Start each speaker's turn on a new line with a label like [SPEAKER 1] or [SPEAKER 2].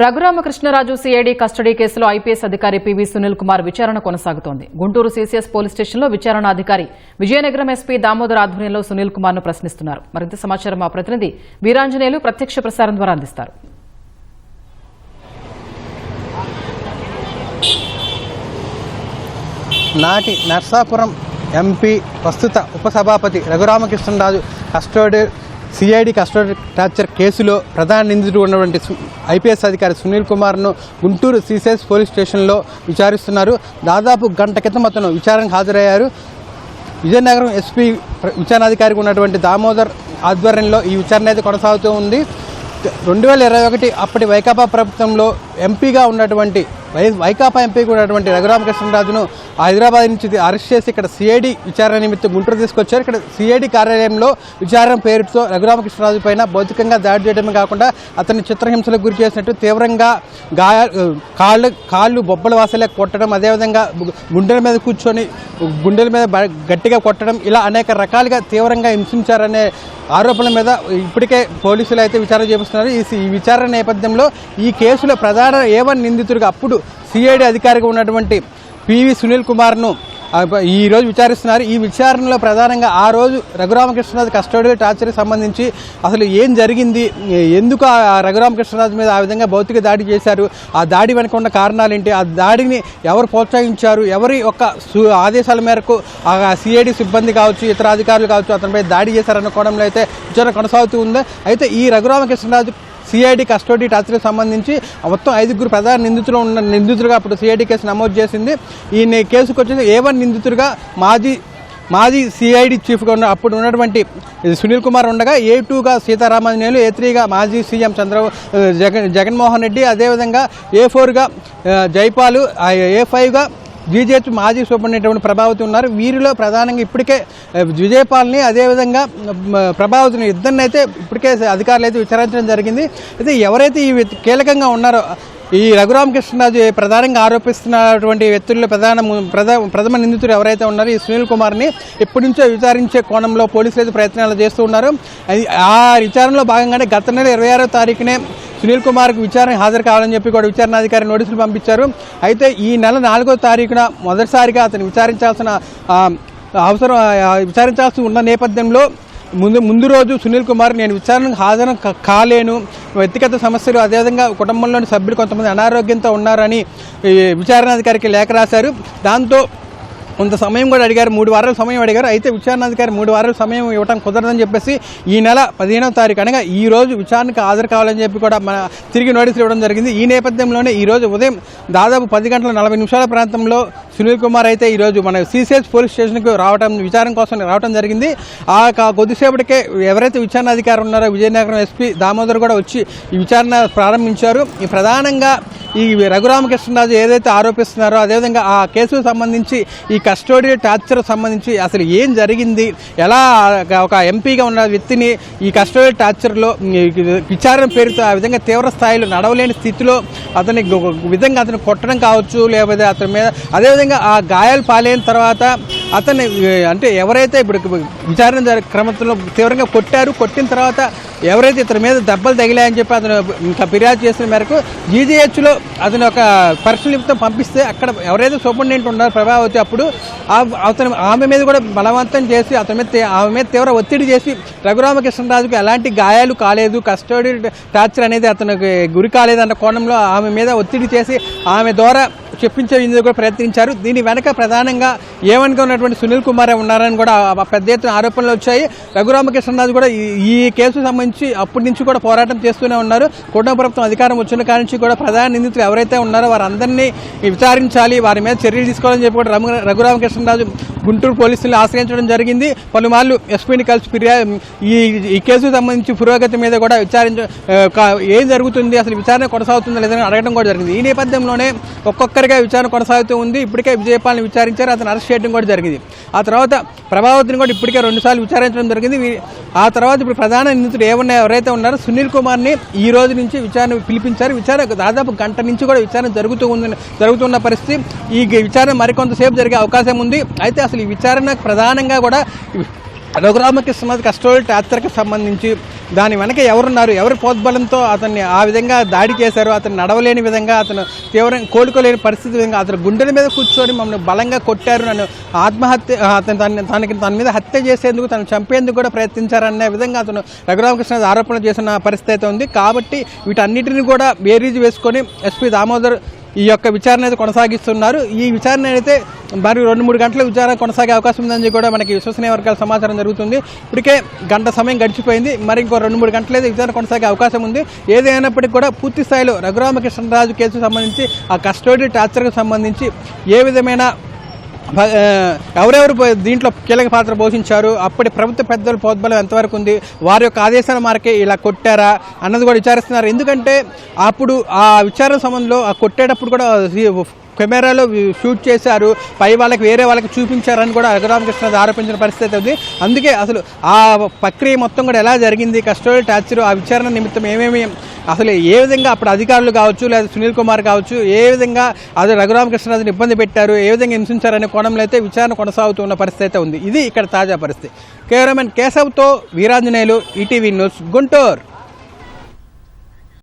[SPEAKER 1] Raghuramakrishnaraju CID custody కేసులో IPS అధికారి PV Sunil Kumar విచారణ కొనసాగుతోంది. గుంటూరు సీసీఎస్ పోలీస్ స్టేషన్లో విచారణ అధికారి విజయనగరం ఎస్పీ దామోదర్ ఆధ్వర్యంలో సునీల్ కుమార్ ను ప్రశ్నిస్తున్నారు. మరింత సమాచారం మా ప్రతినిధి వీరాంజనేయులు ప్రత్యక్ష ప్రసారం ద్వారా అందిస్తారు.
[SPEAKER 2] నాటి నర్సాపురం ఎంపీ ప్రస్తుత ఉపసభాపతి రఘురామకృష్ణరాజు సిఐడి కస్టడీ టార్చర్ కేసులో ప్రధాన నిందితుడు ఉన్నటువంటి ఐపీఎస్ అధికారి సునీల్ కుమార్ను గుంటూరు సీసీఎస్ పోలీస్ స్టేషన్లో విచారిస్తున్నారు. దాదాపు గంట క్రితం అతను విచారణకు హాజరయ్యారు. విజయనగరం ఎస్పీ విచారణాధికారికి ఉన్నటువంటి దామోదర్ ఆధ్వర్యంలో ఈ విచారణ అయితే కొనసాగుతూ ఉంది. 2021 అప్పటి వైకాపా ప్రభుత్వంలో ఎంపీగా ఉన్నటువంటి వైకాపా ఎంపీగా ఉన్నటువంటి రఘురామకృష్ణరాజును హైదరాబాద్ నుంచి అరెస్ట్ చేసి ఇక్కడ సిఐడి విచారణ నిమిత్తం గుంటూరు తీసుకొచ్చారు. ఇక్కడ సిఐడి కార్యాలయంలో విచారణ పేరుతో రఘురామకృష్ణరాజు పైన భౌతికంగా దాడి చేయడమే కాకుండా అతన్ని చిత్రహింసలకు గురి చేసినట్టు తీవ్రంగా కాళ్ళు బొబ్బల వాసలే కొట్టడం, అదేవిధంగా గుండెల మీద కూర్చొని గుండెల మీద గట్టిగా కొట్టడం, ఇలా అనేక రకాలుగా తీవ్రంగా హింసించారనే ఆరోపణల మీద ఇప్పటికే పోలీసులు అయితే విచారణ చేపిస్తున్నారు. ఈ విచారణ నేపథ్యంలో ఈ కేసులో ప్రధాన A1 నిందితుడిగా అప్పుడు సిఐడి అధికారిగా ఉన్నటువంటి పివి సునీల్ కుమార్ను ఈరోజు విచారిస్తున్నారు. ఈ విచారణలో ప్రధానంగా ఆ రోజు రఘురామకృష్ణరాజు కస్టడీ టార్చర్కి సంబంధించి అసలు ఏం జరిగింది, ఎందుకు ఆ రఘురామకృష్ణరాజు మీద ఆ విధంగా భౌతిక దాడి చేశారు, ఆ దాడి వెనుక ఉన్న కారణాలు ఏంటి, ఆ దాడిని ఎవరు ప్రోత్సహించారు, ఎవరి యొక్క ఆదేశాల మేరకు ఆ సిఐడి సిబ్బంది కావచ్చు, ఇతర అధికారులు కావచ్చు అతనిపై దాడి చేశారన్న కోణంలో అయితే విచారణ కొనసాగుతూ ఉంది. అయితే ఈ రఘురామకృష్ణరాజు సిఐడి కస్టడీ టార్చర్కి సంబంధించి మొత్తం 5 ప్రధాన నిందితులుగా అప్పుడు సిఐడి కేసు నమోదు చేసింది. ఈ కేసుకు వచ్చేసి A1 నిందితుడిగా మాజీ సిఐడి చీఫ్గా ఉన్న అప్పుడు ఉన్నటువంటి సునీల్ కుమార్ ఉండగా, A2గా సీతారామాంజనేయులు, A3గా మాజీ సీఎం జగన్మోహన్ రెడ్డి, అదేవిధంగా A4గా జైపాల్, A5గా GGH మాజీ సూపరింటెండెంట్ ప్రభావతి ఉన్నారు. వీరిలో ప్రధానంగా ఇప్పటికే విజయపాల్ని అదేవిధంగా ప్రభావతిని ఇద్దరిని అయితే ఇప్పటికే అధికారులు అయితే విచారించడం జరిగింది. అయితే ఎవరైతే ఈ కీలకంగా ఉన్నారో ఈ రఘురామకృష్ణరాజు ప్రధానంగా ఆరోపిస్తున్నటువంటి వ్యక్తుల్లో ప్రథమ నిందితుడు ఎవరైతే ఉన్నారో ఈ సునీల్ కుమార్ని ఎప్పటి నుంచో విచారించే కోణంలో పోలీసులు అయితే ప్రయత్నాలు చేస్తూ ఉన్నారు. ఆ విచారణలో భాగంగానే గత నెల 26వ తారీఖునే సునీల్ కుమార్కు విచారణ హాజరు కావాలని చెప్పి కూడా విచారణాధికారి నోటీసులు పంపించారు. అయితే ఈ నెల 4వ తారీఖున మొదటిసారిగా అతను విచారించాల్సి ఉన్న నేపథ్యంలో ముందు రోజు సునీల్ కుమార్ నేను విచారణకు హాజరు కాలేను, వ్యక్తిగత సమస్యలు అదేవిధంగా కుటుంబంలోని సభ్యులు కొంతమంది అనారోగ్యంతో ఉన్నారని విచారణాధికారికి లేఖ రాశారు. దాంతో కొంత సమయం కూడా అడిగారు, 3 వారాల సమయం అడిగారు. అయితే విచారణాధికారి 3 వారాల సమయం ఇవ్వడం కుదరదని చెప్పేసి ఈ నెల 15వ తారీఖు అనగా ఈ రోజు విచారణకు హాజరు కావాలని చెప్పి కూడా తిరిగి నోటీసులు ఇవ్వడం జరిగింది. ఈ నేపథ్యంలోనే ఈరోజు ఉదయం దాదాపు 10 గంటల 40 నిమిషాల ప్రాంతంలో సునీల్ కుమార్ అయితే ఈరోజు మన సీసీఎస్ పోలీస్ స్టేషన్కు విచారణ కోసం రావడం జరిగింది. ఆ కొద్దిసేపటికే ఎవరైతే విచారణాధికారి ఉన్నారో విజయనగరం ఎస్పీ దామోదర్ కూడా వచ్చి ఈ విచారణ ప్రారంభించారు. ఈ ప్రధానంగా ఈ రఘురామకృష్ణరాజు ఏదైతే ఆరోపిస్తున్నారో అదేవిధంగా ఆ కేసుకు సంబంధించి ఈ కస్టడీ టార్చర్ సంబంధించి అసలు ఏం జరిగింది, ఎలా ఒక ఎంపీగా ఉన్న వ్యక్తిని ఈ కస్టడీ టార్చర్లో విచారణ పేరుతో ఆ విధంగా తీవ్ర స్థాయిలో నడవలేని స్థితిలో అతని విధంగా అతను కొట్టడం కావచ్చు, లేకపోతే అతని మీద అదేవిధంగా ఆ గాయాలు పాలైన తర్వాత అతన్ని అంటే ఎవరైతే ఇప్పుడు విచారణ క్రమంలో తీవ్రంగా కొట్టిన తర్వాత ఎవరైతే ఇతని మీద దెబ్బలు తగిలాయని చెప్పి అతను ఇంకా ఫిర్యాదు చేసిన మేరకు GGHలో అతను ఒక పరీక్ష నిమిత్తం పంపిస్తే అక్కడ ఎవరైతే సూపరింటెండెంట్ ఉన్నారో ప్రభావతి అప్పుడు ఆమె మీద కూడా బలవంతం చేసి ఆమె మీద తీవ్ర ఒత్తిడి చేసి రఘురామకృష్ణరాజుకు ఎలాంటి గాయాలు కాలేదు, కస్టడీ టార్చర్ అనేది అతనికి గురి కాలేదన్న కోణంలో ఆమె మీద ఒత్తిడి చేసి ఆమె ద్వారా చెప్పించేందుకు కూడా ప్రయత్నించారు. దీని వెనక ప్రధానంగా A1గా ఉన్నటువంటి సునీల్ కుమారే ఉన్నారని కూడా పెద్ద ఎత్తున ఆరోపణలు వచ్చాయి. రఘురామకృష్ణరాజు కూడా ఈ కేసుకు సంబంధించి అప్పటి నుంచి కూడా పోరాటం చేస్తూనే ఉన్నారు. కుటుంబ ప్రభుత్వం అధికారం వచ్చిన కాడి నుంచి కూడా ప్రధాన నిందితులు ఎవరైతే ఉన్నారో వారందరినీ విచారించాలి, వారి మీద చర్యలు తీసుకోవాలని చెప్పి కూడా రఘురామకృష్ణరాజు గుంటూరు పోలీసులను ఆశ్రయించడం జరిగింది. పలుమార్లు ఎస్పీని కలిసి ఈ కేసుకు సంబంధించి పురోగతి మీద కూడా ఏం జరుగుతుంది, అసలు విచారణ కొనసాగుతుందా లేదని అడగడం కూడా జరిగింది. ఈ నేపథ్యంలోనే ఒక్కొక్కరిగా విచారణ కొనసాగుతూ ఉంది. ఇప్పటికే విజయపాల్ని విచారించారు, అతను అరెస్ట్ చేయడం కూడా జరిగింది. ఆ తర్వాత ప్రభావతిని కూడా ఇప్పటికే 2 సార్లు విచారించడం జరిగింది. ఆ తర్వాత ఇప్పుడు ప్రధాన నిందితుడు ఎవరైతే ఉన్నారో సునీల్ కుమార్ని ఈ రోజు నుంచి విచారణ పిలిపించారు. విచారణ దాదాపు గంట నుంచి కూడా విచారణ జరుగుతున్న పరిస్థితి. ఈ విచారణ మరికొంతసేపు జరిగే అవకాశం ఉంది. అయితే అసలు ఈ విచారణ ప్రధానంగా కూడా రఘురామకృష్ణరాజు కస్టోడియల్ టార్చర్కి సంబంధించి దాని వెనక ఎవరున్నారు, ఎవరి ప్రోద్బలంతో అతన్ని ఆ విధంగా దాడి చేశారు, అతను నడవలేని విధంగా, అతను తీవ్రంగా కోలుకోలేని పరిస్థితి విధంగా అతను గుండెల మీద కూర్చొని మమ్మల్ని బలంగా కొట్టారు, నన్ను ఆత్మహత్య తన మీద హత్య చేసేందుకు, తను చంపేందుకు కూడా ప్రయత్నించారనే విధంగా అతను రఘురామకృష్ణరాజు ఆరోపణలు చేసిన పరిస్థితి అయితే ఉంది. కాబట్టి వీటన్నిటిని కూడా బేరీజు వేసుకొని ఎస్పీ దామోదర్ ఈ యొక్క విచారణ అయితే కొనసాగిస్తున్నారు. ఈ విచారణ అయితే మరి 2-3 గంటల విచారణ కొనసాగే అవకాశం ఉందని కూడా మనకి విశ్వసనీయ వర్గాల సమాచారం జరుగుతుంది. ఇప్పటికే గంట సమయం గడిచిపోయింది, మరి ఇంకో 2-3 గంటలు అయితే విచారణ కొనసాగే అవకాశం ఉంది. ఏదైనప్పటికీ కూడా పూర్తి స్థాయిలో రఘురామకృష్ణరాజు కేసుకు సంబంధించి, ఆ కస్టోడియల్ టార్చర్కు సంబంధించి ఏ విధమైన ఎవరెవరు దీంట్లో కీలక పాత్ర పోషించారు, అప్పటి ప్రభుత్వ పెద్దల ప్రోద్బలం ఎంతవరకు ఉంది, వారి యొక్క ఆదేశాల మేరకే ఇలా కొట్టారా అన్నది కూడా విచారిస్తున్నారు. ఎందుకంటే అప్పుడు ఆ విచారణ సంబంధంలో ఆ కొట్టేటప్పుడు కూడా కెమెరాలో షూట్ చేశారు, పై వాళ్ళకి వేరే వాళ్ళకి చూపించారని కూడా రఘురామకృష్ణరాజు ఆరోపించిన పరిస్థితి ఉంది. అందుకే అసలు ఆ ప్రక్రియ మొత్తం కూడా ఎలా జరిగింది, కస్టోడియల్ టార్చర్, ఆ విచారణ నిమిత్తం ఏమేమి అసలు ఏ విధంగా అప్పుడు అధికారులు కావచ్చు లేదా సునీల్ కుమార్ కావచ్చు ఏ విధంగా అది రఘురామకృష్ణరాజుని ఇబ్బంది పెట్టారు, ఏ విధంగా హింసించారనే కోణంలో అయితే విచారణ కొనసాగుతున్న పరిస్థితి అయితే ఉంది. ఇది ఇక్కడ తాజా పరిస్థితి. కెమెరామెన్ కేశవ్తో వీరాంజనేయులు, ఈటీవీ న్యూస్, గుంటూరు.